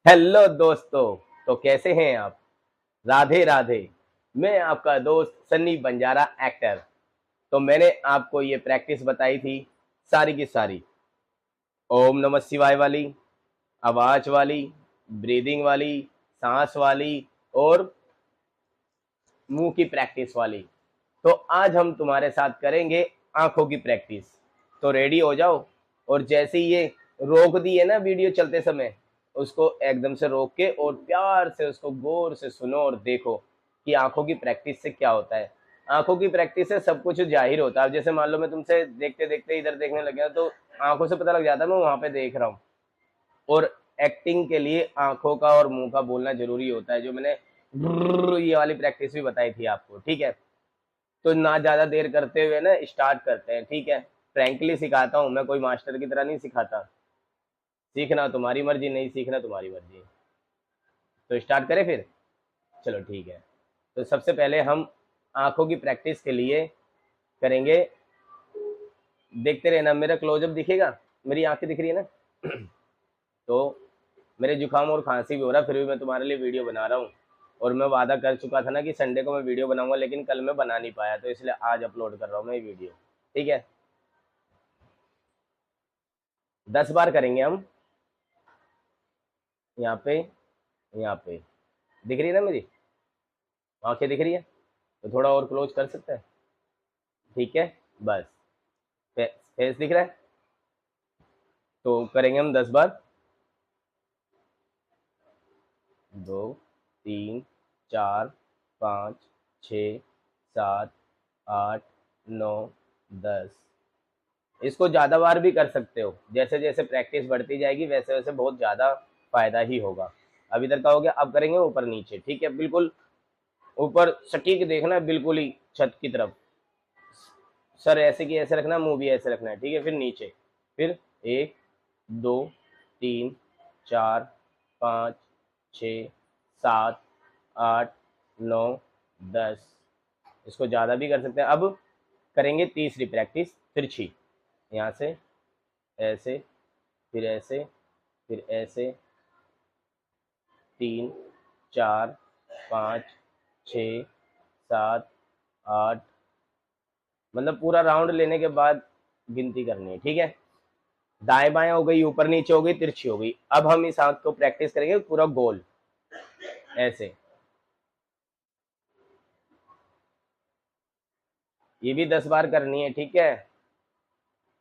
Hello दोस्तों। तो कैसे हैं आप? राधे राधे। मैं आपका दोस्त सन्नी बंजारा एक्टर। तो मैंने आपको ये प्रैक्टिस बताई थी सारी की सारी, ओम नमः शिवाय वाली, आवाज वाली, ब्रीदिंग वाली, सांस वाली और मुंह की प्रैक्टिस वाली। तो आज हम तुम्हारे साथ करेंगे आंखों की प्रैक्टिस। तो रेडी हो जाओ। और जैसे ही ये रोक दी है ना वीडियो चलते समय, उसको एकदम से रोक के और प्यार से उसको गौर से सुनो और देखो कि आंखों की प्रैक्टिस से क्या होता है। आंखों की प्रैक्टिस से सब कुछ जाहिर होता है। अब जैसे मान लो मैं तुमसे देखते देखते इधर देखने लग गया तो आंखों से पता लग जाता है मैं वहां पे देख रहा हूँ। और एक्टिंग के लिए आंखों का और मुंह का बोलना जरूरी होता है, जो मैंने ये वाली प्रैक्टिस भी बताई थी आपको। ठीक है, तो ना ज्यादा देर करते हुए ना स्टार्ट करते हैं। ठीक है, फ्रैंकली सिखाता हूँ मैं, कोई मास्टर की तरह नहीं सिखाता। सीखना तुम्हारी मर्जी, नहीं सीखना तुम्हारी मर्जी। तो स्टार्ट करें फिर। चलो ठीक है। तो सबसे पहले हम आंखों की प्रैक्टिस के लिए करेंगे। देखते रहना, मेरा क्लोजअप दिखेगा, मेरी आंखें दिख रही है ना। तो मेरे जुकाम और खांसी भी हो रहा है, फिर भी मैं तुम्हारे लिए वीडियो बना रहा हूँ। और मैं वादा कर चुका था ना कि संडे को मैं वीडियो बनाऊंगा, लेकिन कल मैं बना नहीं पाया, तो इसलिए आज अपलोड कर रहा हूँ मैं ये वीडियो। ठीक है, 10 बार करेंगे हम। यहाँ पे, यहाँ पे दिख रही है ना मेरी आंखें, दिख रही है? तो थोड़ा और क्लोज कर सकते हैं? ठीक है, बस। फेस दिख रहा है? तो करेंगे हम 10 बार। 2, 3, 4, 5, 6, 7, 8, 9, 10। इसको ज़्यादा बार भी कर सकते हो, जैसे जैसे प्रैक्टिस बढ़ती जाएगी वैसे वैसे बहुत ज़्यादा फायदा ही होगा। अब इधर का हो गया, अब करेंगे ऊपर नीचे। ठीक है, बिल्कुल ऊपर सटीक देखना है, बिल्कुल ही छत की तरफ। सर ऐसे की ऐसे रखना, मुंह भी ऐसे रखना है। ठीक है, फिर नीचे। फिर 1, 2, 3, 4, 5, 6, 7, 8, 9, 10। इसको ज़्यादा भी कर सकते हैं। अब करेंगे तीसरी प्रैक्टिस, तिरछी। यहाँ से ऐसे, फिर ऐसे, फिर ऐसे। 3, 4, 5, 6, 7, 8। मतलब पूरा राउंड लेने के बाद गिनती करनी है। ठीक है, दाएं बाएं हो गई, ऊपर नीचे हो गई, तिरछी हो गई। अब हम इस आंख को प्रैक्टिस करेंगे पूरा गोल, ऐसे। ये भी 10 बार करनी है। ठीक है,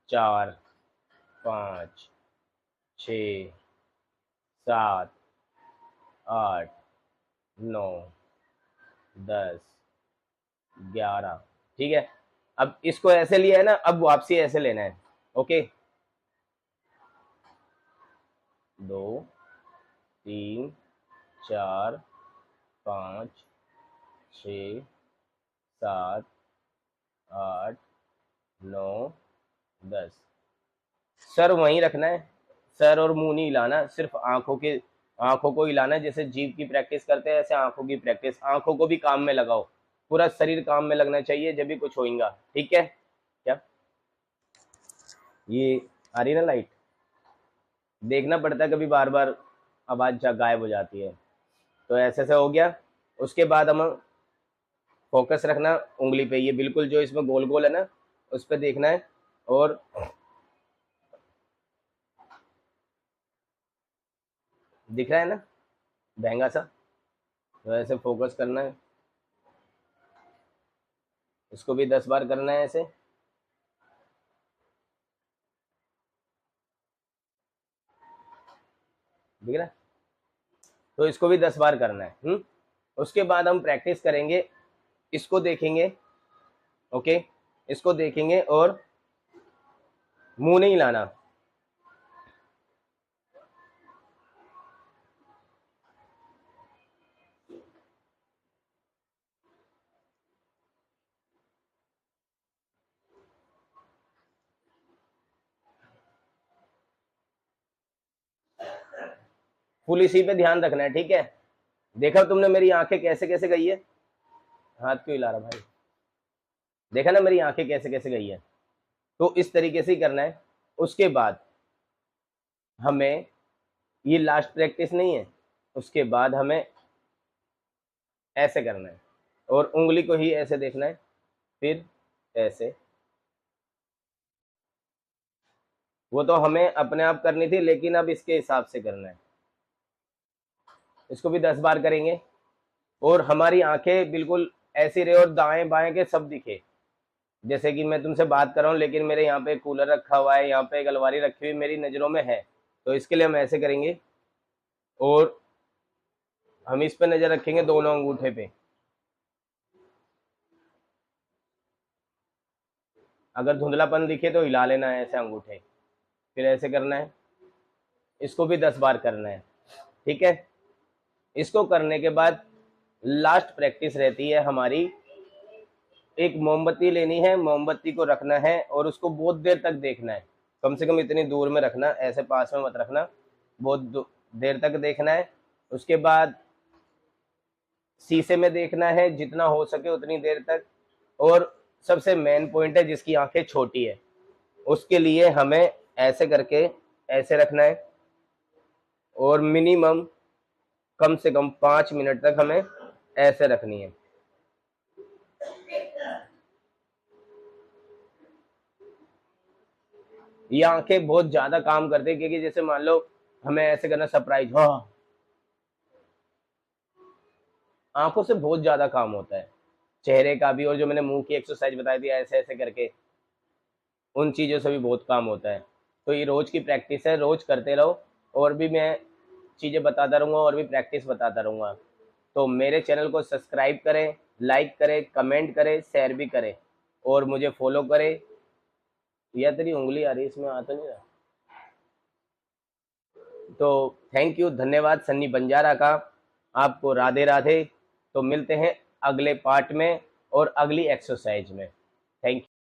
4, 5, 6, 7, 8, 9, 10, 11। ठीक है, अब इसको ऐसे लिया है ना, अब वापसी ऐसे लेना है। ओके, 2, 3, 4, 5, 6, 7, 8, 9, 10। सर वहीं रखना है, सर और मुंह नहीं हिलाना, सिर्फ आंखों को हिलाना है। जैसे जीभ की प्रैक्टिस करते हैं ऐसे आंखों की प्रैक्टिस। आंखों को भी काम में लगाओ, पूरा शरीर काम में लगना चाहिए, जब भी कुछ होगा। ठीक है, क्या ये आ रही है ना लाइट? देखना पड़ता है कभी, बार बार आवाज गायब हो जाती है। तो ऐसे से हो गया। उसके बाद हम फोकस रखना उंगली पे, ये बिल्कुल जो इसमें गोल गोल है ना, उस पर देखना है। और दिख रहा है ना महंगा सा, तो ऐसे फोकस करना है। इसको भी 10 बार करना है ऐसे। दिख रहा है? तो इसको भी 10 बार करना है। उसके बाद हम प्रैक्टिस करेंगे, इसको देखेंगे। ओके, इसको देखेंगे और मुंह नहीं लाना। फुल इसी पे ध्यान रखना है। ठीक है, देखा तुमने मेरी आंखें कैसे कैसे गई है? हाथ क्यों हिला रहा भाई? देखा ना मेरी आंखें कैसे कैसे गई है? तो इस तरीके से ही करना है। उसके बाद हमें, ये लास्ट प्रैक्टिस नहीं है, उसके बाद हमें ऐसे करना है और उंगली को ही ऐसे देखना है, फिर ऐसे। वो तो हमें अपने आप करनी थी, लेकिन अब इसके हिसाब से करना है। इसको भी 10 बार करेंगे और हमारी आंखें बिल्कुल ऐसी रहे और दाएं बाएं के सब दिखे। जैसे कि मैं तुमसे बात कर रहा हूँ, लेकिन मेरे यहाँ पे कूलर रखा हुआ है, यहाँ पे एक अलमारी रखी हुई मेरी नज़रों में है, तो इसके लिए हम ऐसे करेंगे और हम इस पे नज़र रखेंगे दोनों अंगूठे पे। अगर धुंधलापन दिखे तो हिला लेना है ऐसे अंगूठे, फिर ऐसे करना है। इसको भी 10 बार करना है, ठीक है। इसको करने के बाद लास्ट प्रैक्टिस रहती है हमारी, एक मोमबत्ती लेनी है, मोमबत्ती को रखना है और उसको बहुत देर तक देखना है। कम से कम इतनी दूर में रखना, ऐसे पास में मत रखना, बहुत देर तक देखना है। उसके बाद शीशे में देखना है जितना हो सके उतनी देर तक। और सबसे मेन पॉइंट है, जिसकी आंखें छोटी है उसके लिए हमें ऐसे करके ऐसे रखना है और मिनिमम कम से कम 5 मिनट तक हमें ऐसे रखनी है। ये आंखें बहुत ज्यादा काम करते हैं, क्योंकि जैसे मान लो हमें ऐसे करना सरप्राइज, हाँ, आंखों से बहुत ज्यादा काम होता है, चेहरे का भी, और जो मैंने मुंह की एक्सरसाइज बताई थी ऐसे ऐसे करके, उन चीज़ों से भी बहुत काम होता है। तो ये रोज़ की प्रैक्टिस है, रोज़ करते रहो, और भी मैं चीज़ें बताता रहूँगा और भी प्रैक्टिस बताता रहूँगा। तो मेरे चैनल को सब्सक्राइब करें, लाइक करें, कमेंट करें, शेयर भी करें और मुझे फॉलो करें। या तेरी उंगली आ रही है, इसमें आ तो नहीं रहा। तो थैंक यू, धन्यवाद सन्नी बंजारा का, आपको राधे राधे। तो मिलते हैं अगले पार्ट में और अगली एक्सरसाइज में। Thank you.